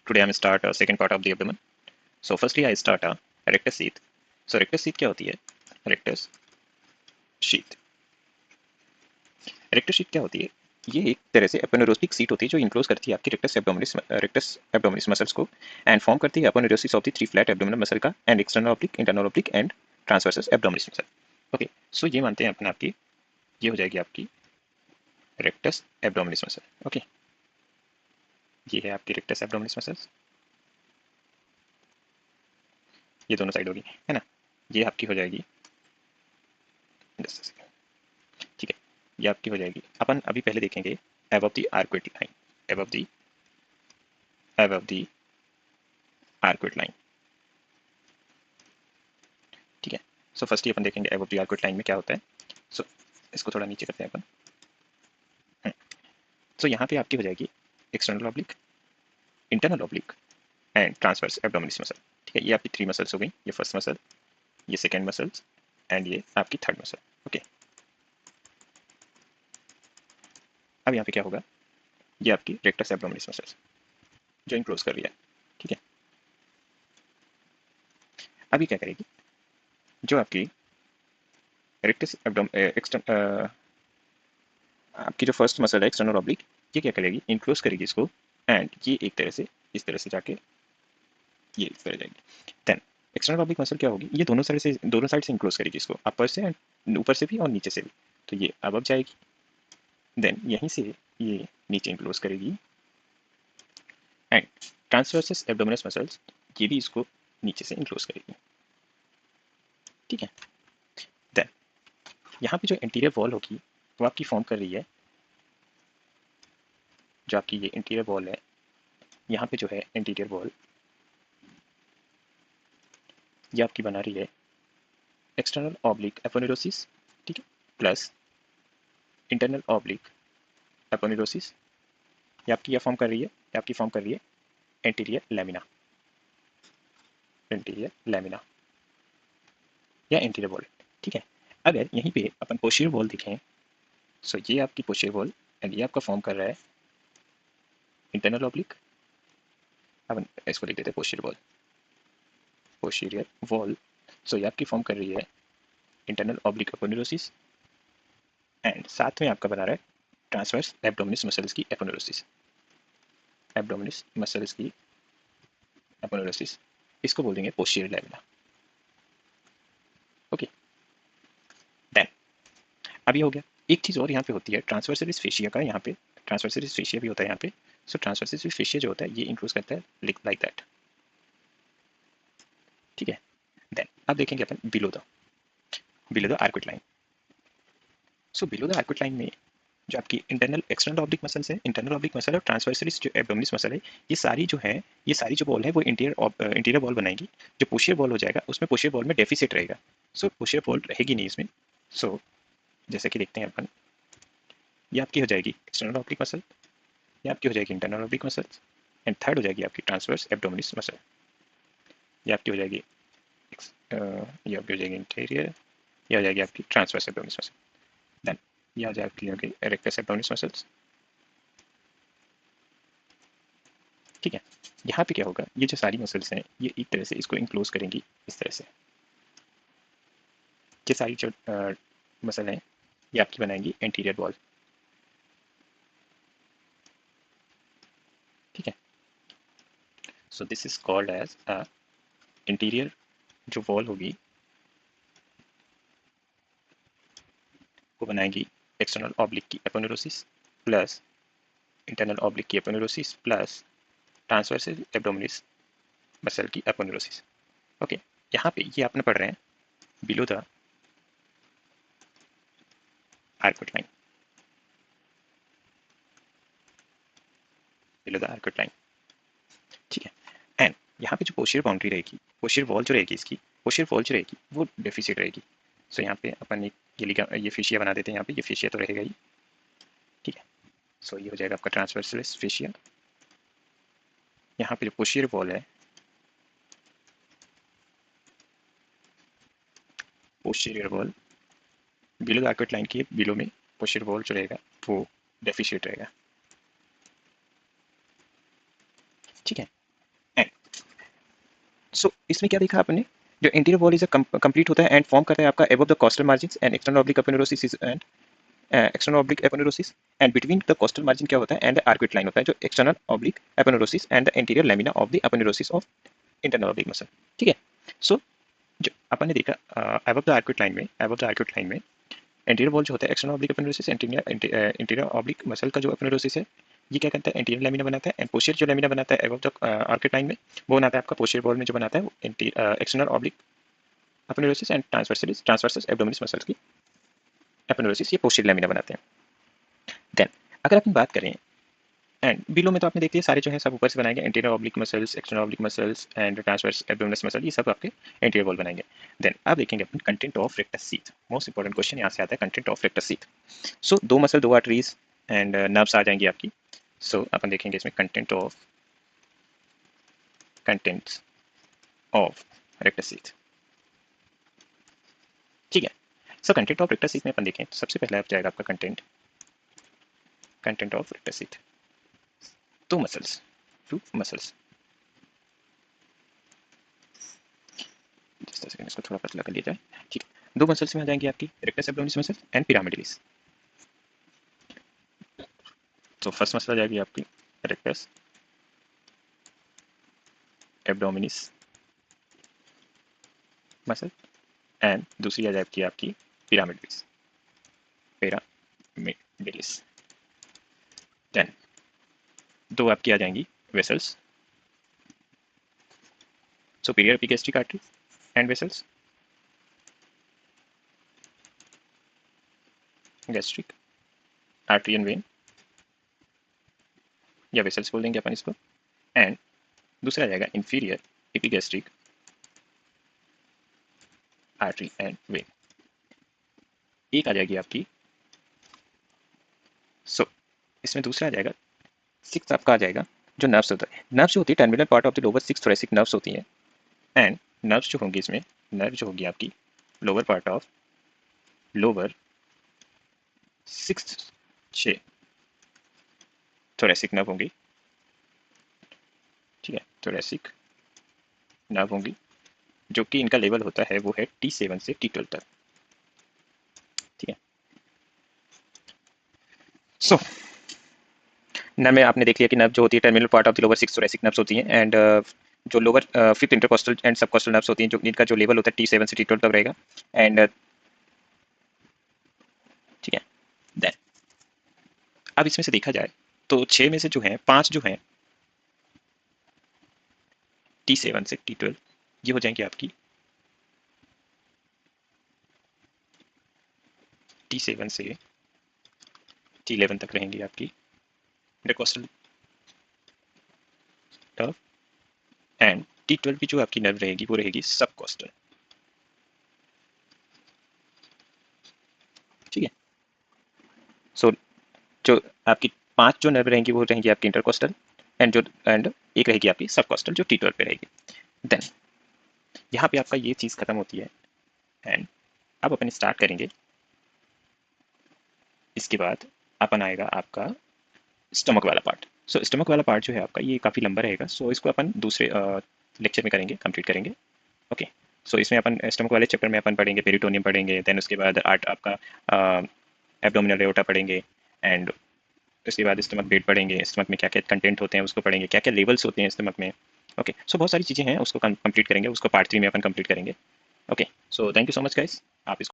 Today I'm start second part of the abdomen. So firstly I start a rectus sheath. So rectus sheath क्या होती है? Rectus sheath. Rectus sheath क्या होती है? ये एक तरह से अपोनेुरोस्टिक सीट होती है जो इनक्लोज करती है आपकी रेक्टस एब्डोमिनिस मसल्स को एंड फॉर्म करती है aponeurosis of the three flat abdominal muscle का and external oblique internal oblique and transversus abdominis muscle. Okay, so ये मानते हैं अपन आपकी, ये हो जाएगी आपकी रेक्टस एब्डोमिनिस मसल. ओके, ये है आपकी रेक्टस एब्डोमिनिस मसल्स, ये दोनों साइड होगी है ना. ये आपकी हो जाएगी, ठीक है, ये आपकी हो जाएगी. अपन अभी पहले देखेंगे above the arcuate line, above the arcuate line. ठीक है, सो फर्स्ट अपन देखेंगे above the arcuate line में क्या होता है. सो इसको थोड़ा नीचे करते हैं अपन. सो यहाँ पे आपकी हो जाएगी external oblique, internal oblique and transverse abdominis muscle. ठीक है, ये आपकी थ्री मसल्स हो गई. ये फर्स्ट मसल, ये सेकेंड मसल्स एंड ये आपकी थर्ड मसल. ओके, अब यहाँ पे क्या होगा, ये आपकी रेक्टस एब्डोमिनिस मसल्स जो इनक्लोज कर रही है. ठीक है, अभी क्या करेगी, जो आपकी रेक्टस आपकी जो फर्स्ट मसल है एक्सटर्नल ऑब्लिक, ये क्या करेगी, इनक्लोज करेगी इसको एंड ये एक तरह से इस तरह से जाके ये इस तरह जाएगी. देन एक्सटर्नल ऑब्लिक मसल क्या होगी, ये दोनों साइड से इनक्लोज करेगी इसको, अपर से एंड ऊपर से भी और नीचे से भी. तो ये अब जाएगी, देन यहीं से ये नीचे इनक्लोज करेगी एंड ट्रांसवर्सस एब्डोमिनस मसल्स ये भी इसको नीचे से इनक्लोज करेगी. ठीक है, देन यहाँ पे जो इंटीरियर वॉल होगी वो आपकी फॉर्म कर रही है, जो आपकी ये इंटीरियर वॉल है, यहाँ पे जो है इंटीरियर वॉल ये आपकी बना रही है एक्सटर्नल ऑब्लिक एपोनेुरोसिस, ठीक है, प्लस इंटरनल ऑब्लिक एपोनेुरोसिस. ये आपकी क्या फॉर्म कर रही है, ये आपकी फॉर्म कर रही है एंटीरियर लैमिना, एंटीरियर लैमिना या एंटीरियर वॉल. ठीक है, अगर यहीं पे अपन पोस्टीरियर वॉल देखें, सो ये आपकी पोस्टीरियर वॉल एंड ये आपका फॉर्म कर रहा है इंटरनल ऑब्लिक. अपन इसको लिख देते हैं पोस्टीरियर वॉल, पोस्टीरियर वॉल. सो ये आपकी फॉर्म कर रही है इंटरनल ऑब्लिक एपोनेुरोसिस एंड साथ में आपका बना रहा है ट्रांसवर्स एब्डोमिनिस मसल्स की एपोनेुरोसिस, एब्डोमिनिस मसल्स की एपोनेुरोसिस. इसको बोल देंगे पोस्टीरियर लैमिना. ओके, देन अब ये हो गया. एक चीज़ और यहाँ पे होती है ट्रांसवर्सलिस फेशिया का, यहाँ पे ट्रांसवर्सलिस फेशिया भी होता है यहाँ पे. सो ट्रांसवर्सलिस फेशिया जो होता है ये इंक्लूड करता है लाइक दैट. ठीक है, देन अब देखेंगे अपन below the arcuate line. So below the arcuate line में जो आपकी इंटरनल एक्सटर्नल ऑब्लिक मसल्स है, इंटरनल ऑब्लिक मसल और ट्रांसवर्सलिस जो एब्डोमिनिस मसल है, ये सारी जो है, ये सारी जो बॉल है वो इंटीरियर बॉल बनाएगी. जो पोस्टीरियर बॉल हो जाएगा उसमें पोस्टीरियर बॉल में डेफिसिट रहेगा. सो पोस्टीरियर बॉल रहेगी नहीं इसमें. सो जैसे कि देखते हैं अपन, ये आपकी हो जाएगी एक्सटर्नल ऑब्लिक मसल, ये आपकी हो जाएगी internal oblique muscle and third हो जाएगी आपकी ट्रांसवर्स एब्डोमिनिस मसल. ये आपकी हो जाएगी ये आपकी हो जाएगी इंटीरियर, ये हो जाएगी आपकी ट्रांसवर्स एब्डोमिनिस मसल. देन ये आ जाएगी आपकी रेक्टस एब्डोमिनिस मसल्स. ठीक है, यहाँ पे क्या होगा, ये जो सारी मसल्स हैं ये एक तरह से इसको इंक्लोज करेंगी इस तरह से. ये सारी जो मसल हैं ये आपकी बनाएंगी एंटीरियर वॉल. ठीक है, so this is called as interior जो वॉल होगी वो बनाएगी एक्सटर्नल ऑब्लिक की एपोनेुरोसिस प्लस इंटरनल ऑब्लिक की एपोनेुरोसिस प्लस ट्रांसवर्सल एब्डोमिनिस मसल की एपोनेुरोसिस. ओके, यहाँ पे ये आपने पढ़ रहे हैं below the arcuate line, below the arcuate line. ठीक है, एंड यहाँ पे जो पोस्टीरियर बाउंड्री रहेगी, पोस्टीरियर वॉल जो रहेगी इसकी, पोस्टीरियर वॉल जो रहेगी वो डेफिसिट रहेगी. सो यहाँ पे अपन एक ये फेशिया बना देते हैं, यहाँ पे ये फेशिया तो रहेगा ही. ठीक है, सो ये हो जाएगा आपका ट्रांसवर्सलिस फेशिया. यहाँ पे जो पोस्टीरियर वॉल है, posterior wall below the arcuate line की बिलो में पोस्टीरियर वॉल जो रहेगा वो डेफिशिएट रहेगा. ठीक है, इसमें क्या देखा आपने, जो इंटीरियर वॉल इज कंप्लीट होता है एंड फॉर्म करता है आपका above the costal margin and external oblique aponeurosis and external oblique aponeurosis and between the costal margin क्या होता है एंड आर्कुएट लाइन होता है जो external oblique aponeurosis and the interior lamina of the aponeurosis of internal oblique muscle. ठीक है, so जो अपन ने देखा अबव द आर्कुएट लाइन में, अबव द आर्कुएट लाइन में इंटीरियर वॉल जो होता है external oblique aponeurosis, interior oblique muscle का जो एपोनेरोसिस है ये क्या करता है, इंटीरियर लेमिना बनाता है एंड पोस्टीरियर जो लेमिना बनाता है अबव द आर्कुएट लाइन में वो बनाता है आपका पोस्टीरियर वॉल में जो बनाता है वो external oblique aponeurosis and transversus abdominal muscles की एपोनेरोसिस ये पोस्टीरियर लेमिना बनाते हैं। देन अगर अपन बात करें एंड बिलो में तो आपने देखिए सारे जो है सब ऊपर से बनाएंगे, interior oblique muscles, external oblique muscles and transverse abdominal muscle, ये सब आपके इंटीरियर वॉल बनाएंगे। देन आप देखेंगे अपन content of rectus sheath, most important question यहाँ से आता है, content of rectus sheath. So दो मसल, दो आर्टरीज एंड नर्व्स आ जाएंगी आपकी। सो अपन देखेंगे इसमें कंटेंट्स ऑफ रेक्टस सीथ। ठीक है, so content of rectus sheath में अपन देखें तो सबसे पहला आ जाएगा आपका content of rectus sheath. Two muscles जिस तरह से इसको थोड़ा पतला कर लिया जाए। ठीक है, दो मसल्स में आ जाएंगी आपकी रेक्टस एब्डोमिनस मसल एंड पिरामिडलिस। तो फर्स्ट मसल आ जाएगी आपकी रेक्टस एब्डोमिनस मसल एंड दूसरी आ जाएगी आपकी पिरामिडलिस। देन दो आपकी आ जाएंगी vessels, superior epigastric artery and vessels, gastric artery and when या वेसल्स बोल देंगे अपन इसको। एंड दूसरा आ जाएगा inferior epigastric artery and when. एक आ जाएगी आपकी इसमें दूसरा आ जाएगा सिक्स आपका आ जाएगा जो नर्व्स होता है। नर्व्स जो होती है terminal part of the lower six thoracic nerves होती हैं एंड नर्व्स जो होंगी इसमें, नर्व जो होगी आपकी lower part of lower six 6 thoracic nerve होंगी। ठीक है, थोरेसिक नर्व होंगी जो कि इनका लेवल होता है वो है T7 से T12 तक। ठीक है, सो नर्व में आपने देख लिया कि नर्व जो होती है terminal part of the lower six thoracic nerves होती हैं एंड जो lower fifth intercostal and subcostal nerves होती हैं जो इनका जो लेवल होता है T7 से T12 तक रहेगा। एंड ठीक है, देन अब इसमें से देखा जाए तो 6 में से जो है 5 जो हैं T7 से T12 ये हो जाएंगे आपकी T7 से T11 तक रहेंगी आपकी इंटरकोस्टल नर्व एंड T12 की जो आपकी नर्व रहेगी वो रहेगी सबकोस्टल। ठीक है, सो जो आपकी 5 जो नर्व रहेंगी वो रहेंगी आपकी इंटरकोस्टल एंड एक रहेगी आपकी सबकोस्टल जो T12 पे रहेगी। देन यहाँ पे आपका ये चीज़ खत्म होती है एंड अब अपन स्टार्ट करेंगे। इसके बाद अपन आएगा आपका स्टमक वाला पार्ट। सो स्टमक वाला पार्ट जो है आपका ये काफ़ी लंबा रहेगा, सो इसको अपन दूसरे लेक्चर में करेंगे, कंप्लीट करेंगे। ओके, सो इसमें अपन स्टमक वाले चैप्टर में अपन पढ़ेंगे पेरिटोनियम पढ़ेंगे, देन उसके बाद आर्ट आपका एब्डोमिनल एओर्टा पढ़ेंगे एंड उसके बाद स्टमक बेड पढ़ेंगे, स्टमक में क्या क्या कंटेंट होते हैं उसको पढ़ेंगे, क्या क्या लेवल्स होते हैं स्टमक में। ओके, सो बहुत सारी चीज़ें हैं उसको कंप्लीट करेंगे, उसको पार्ट 3 में अपन कंप्लीट करेंगे। Okay, so thank you so much guys, आप इसको